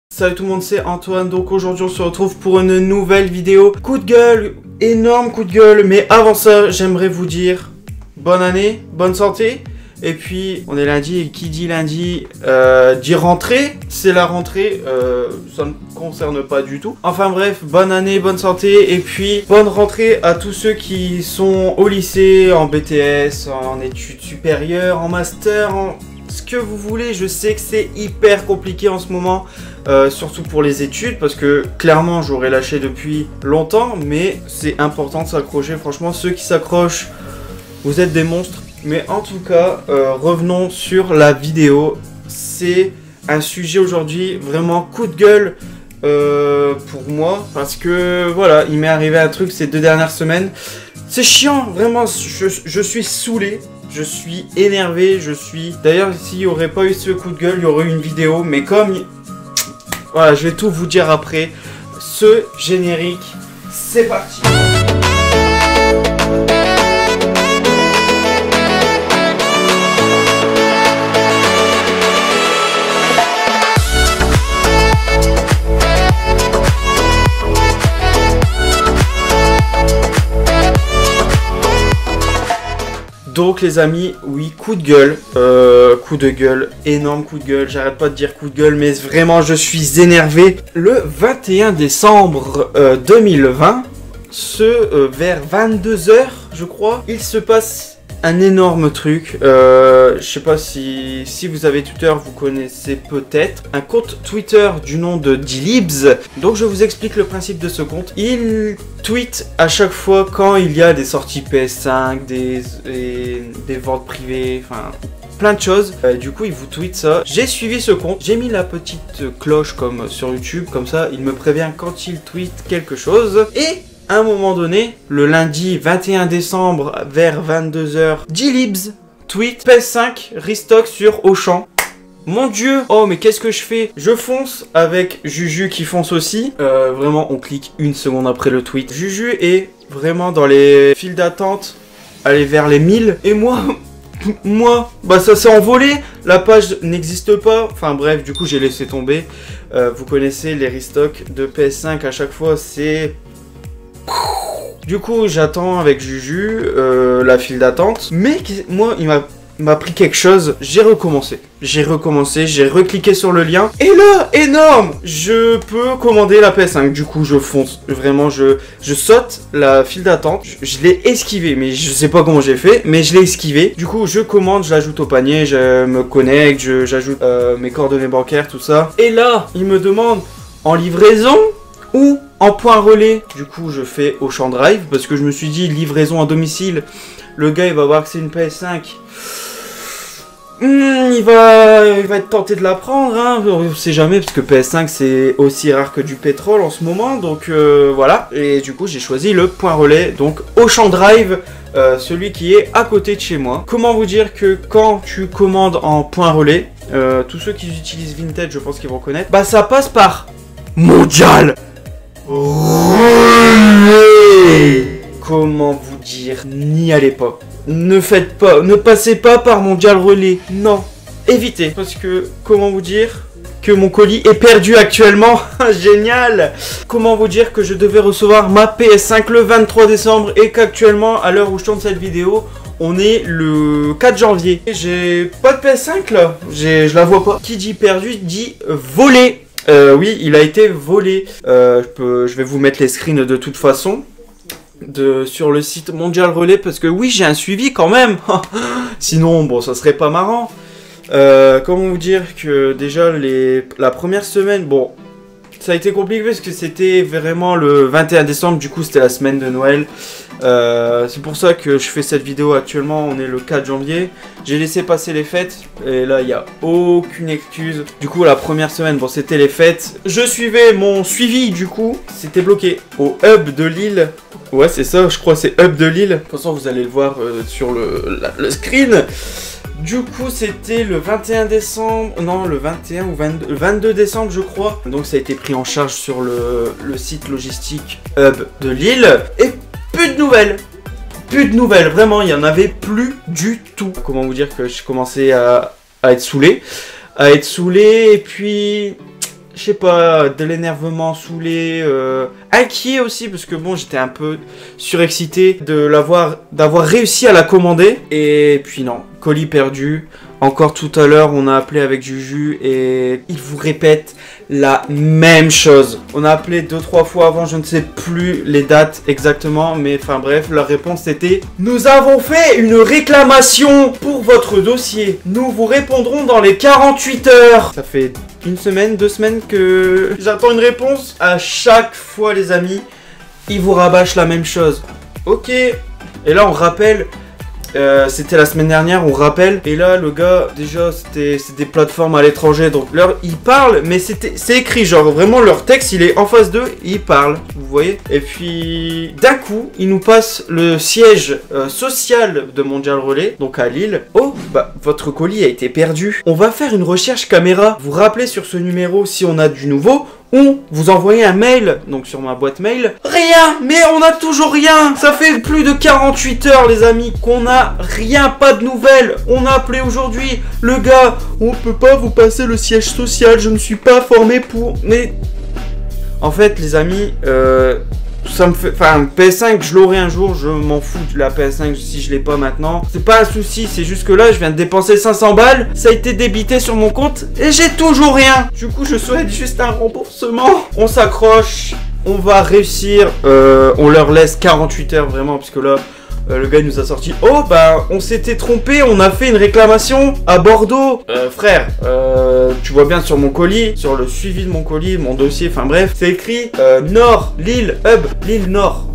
Salut tout le monde, c'est Antoine. Donc aujourd'hui on se retrouve pour une nouvelle vidéo. Coup de gueule, énorme coup de gueule. Mais avant ça, j'aimerais vous dire bonne année, bonne santé. Et puis on est lundi et qui dit lundi dit rentrée. C'est la rentrée, ça ne me concerne pas du tout. Enfin bref, bonne année, bonne santé. Et puis bonne rentrée à tous ceux qui sont au lycée, en BTS, en études supérieures, en master, en ce que vous voulez. Je sais que c'est hyper compliqué en ce moment. Surtout pour les études, parce que clairement j'aurais lâché depuis longtemps, mais c'est important de s'accrocher. Franchement, ceux qui s'accrochent, vous êtes des monstres. Mais en tout cas, revenons sur la vidéo. C'est un sujet aujourd'hui vraiment coup de gueule pour moi, parce que voilà, il m'est arrivé un truc ces 2 dernières semaines. C'est chiant, vraiment, je suis saoulé. Je suis énervé, D'ailleurs, s'il n'y aurait pas eu ce coup de gueule, il y aurait eu une vidéo, mais comme... Voilà, je vais tout vous dire après. Ce générique, c'est parti. Donc les amis, oui, coup de gueule, énorme coup de gueule, j'arrête pas de dire coup de gueule, mais vraiment je suis énervé. Le 21 décembre 2020, vers 22 h je crois, il se passe un énorme truc. Je sais pas si vous avez Twitter, vous connaissez peut-être un compte Twitter du nom de D-Libs. Donc je vous explique le principe de ce compte. Il tweet à chaque fois quand il y a des sorties PS5, des ventes privées, enfin plein de choses. Du coup il vous tweet ça. J'ai suivi ce compte, j'ai mis la petite cloche comme sur YouTube, comme ça il me prévient quand il tweet quelque chose. Et à un moment donné, le lundi 21 décembre vers 22 h, D-Libs tweet PS5 restock sur Auchan. Mon dieu, oh mais qu'est-ce que je fais? Je fonce avec Juju qui fonce aussi. Vraiment, on clique une seconde après le tweet. Juju est vraiment dans les files d'attente, aller vers les 1000. Et moi, bah ça s'est envolé. La page n'existe pas. Enfin bref, du coup j'ai laissé tomber. Vous connaissez les restocks de PS5 à chaque fois, c'est... Du coup, j'attends avec Juju la file d'attente. Mais moi, il m'a pris quelque chose. J'ai recommencé, j'ai recliqué sur le lien. Et là, énorme, je peux commander la PS5. Du coup, je fonce. Vraiment, je saute la file d'attente. Je l'ai esquivé, mais je sais pas comment j'ai fait. Mais je l'ai esquivé. Du coup, je commande, je l'ajoute au panier. Je me connecte, j'ajoute mes coordonnées bancaires, tout ça. Et là, il me demande en livraison ou en point relais. Du coup je fais Auchan Drive parce que je me suis dit livraison à domicile, le gars il va voir que c'est une PS5, il va être tenté de la prendre, hein. On sait jamais parce que PS5 c'est aussi rare que du pétrole en ce moment, donc voilà. Et du coup j'ai choisi le point relais, donc Auchan Drive, celui qui est à côté de chez moi. Comment vous dire que quand tu commandes en point relais, tous ceux qui utilisent Vinted je pense qu'ils vont connaître, bah ça passe par Mondial Relais. Comment vous dire, n'y allez pas. Ne faites pas, ne passez pas par Mondial Relais. Non, évitez. Parce que, comment vous dire que mon colis est perdu actuellement. Génial. Comment vous dire que je devais recevoir ma PS5 le 23 décembre et qu'actuellement, à l'heure où je tourne cette vidéo, on est le 4 janvier. J'ai pas de PS5 là, je la vois pas. Qui dit perdu dit volé. Oui, il a été volé. Je vais vous mettre les screens de toute façon sur le site Mondial Relais, parce que oui, j'ai un suivi quand même. Sinon, bon, ça serait pas marrant. Comment vous dire que déjà la première semaine, bon, ça a été compliqué parce que c'était vraiment le 21 décembre. Du coup, c'était la semaine de Noël. C'est pour ça que je fais cette vidéo actuellement. On est le 4 janvier. J'ai laissé passer les fêtes et là il n'y a aucune excuse. Du coup la première semaine, bon c'était les fêtes. Je suivais mon suivi, du coup c'était bloqué au hub de Lille. Ouais c'est ça, je crois c'est hub de Lille. De toute façon vous allez le voir sur le screen. Du coup c'était le 21 décembre, non le 21 ou 22 décembre je crois. Donc ça a été pris en charge sur le site logistique hub de Lille. Et plus de nouvelles. Plus de nouvelles, vraiment, il n'y en avait plus du tout. Comment vous dire que j'ai commencé à être saoulé. Et puis, je sais pas, de l'énervement, saoulé, inquiet aussi parce que bon, j'étais un peu surexcité d'avoir réussi à la commander. Et puis non, colis perdu. Encore tout à l'heure, on a appelé avec Juju et il vous répète la même chose. On a appelé 2-3 fois avant, je ne sais plus les dates exactement, mais enfin bref, leur réponse était: nous avons fait une réclamation pour votre dossier. Nous vous répondrons dans les 48 heures. Ça fait une semaine, 2 semaines que j'attends une réponse. À chaque fois, les amis, ils vous rabâchent la même chose. Ok. Et là, on rappelle. C'était la semaine dernière, on rappelle. Et là, le gars, déjà, c'est des plateformes à l'étranger. Donc, ils parlent, mais c'est écrit. Genre, vraiment, leur texte, il est en face d'eux. Ils parlent, vous voyez. Et puis, d'un coup, ils nous passent le siège social de Mondial Relais, donc à Lille. Oh, bah, votre colis a été perdu. On va faire une recherche caméra. Vous rappelez sur ce numéro si on a du nouveau. Ou vous envoyez un mail, donc sur ma boîte mail. Rien, mais on a toujours rien. Ça fait plus de 48 heures, les amis, qu'on a rien, pas de nouvelles. On a appelé aujourd'hui. Le gars, on peut pas vous passer le siège social, je ne suis pas formé pour... Mais... En fait, les amis, ça me fait... Enfin, PS5, je l'aurai un jour, je m'en fous de la PS5 si je l'ai pas maintenant. C'est pas un souci, c'est juste que là, je viens de dépenser 500 balles. Ça a été débité sur mon compte et j'ai toujours rien. Du coup, je souhaite juste un remboursement. On s'accroche, on va réussir. On leur laisse 48 heures vraiment, parce que là... le gars nous a sorti: oh bah on s'était trompé, on a fait une réclamation à Bordeaux. Frère, tu vois bien sur mon colis, sur le suivi de mon colis, mon dossier, enfin bref, c'est écrit Nord, Lille, Hub, Lille Nord.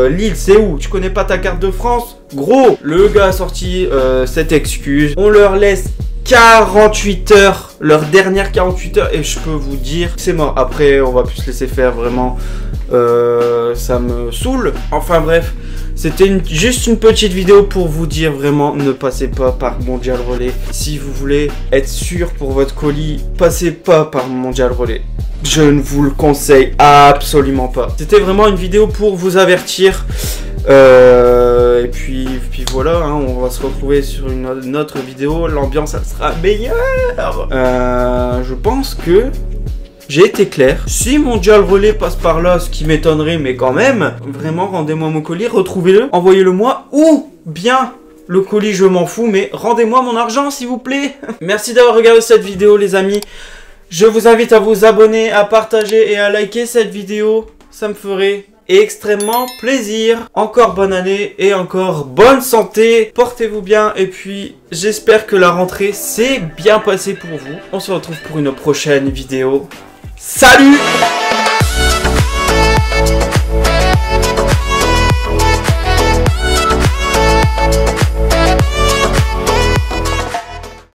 Lille, c'est où? Tu connais pas ta carte de France? Gros, le gars a sorti cette excuse. On leur laisse 48 heures, leur dernière 48 heures, et je peux vous dire que c'est mort. Après, on va plus se laisser faire, vraiment. Ça me saoule. Enfin bref, c'était juste une petite vidéo pour vous dire vraiment, ne passez pas par Mondial Relais. Si vous voulez être sûr pour votre colis, passez pas par Mondial Relais. Je ne vous le conseille absolument pas. C'était vraiment une vidéo pour vous avertir. Et puis voilà, hein, on va se retrouver sur une autre vidéo. L'ambiance, elle sera meilleure. Je pense que j'ai été clair. Si Mondial Relais passe par là, ce qui m'étonnerait, mais quand même, vraiment, rendez-moi mon colis, retrouvez-le, envoyez-le moi, ou bien le colis, je m'en fous, mais rendez-moi mon argent, s'il vous plaît. Merci d'avoir regardé cette vidéo, les amis. Je vous invite à vous abonner, à partager et à liker cette vidéo. Ça me ferait extrêmement plaisir. Encore bonne année et encore bonne santé. Portez-vous bien et puis j'espère que la rentrée s'est bien passée pour vous. On se retrouve pour une prochaine vidéo. Salut!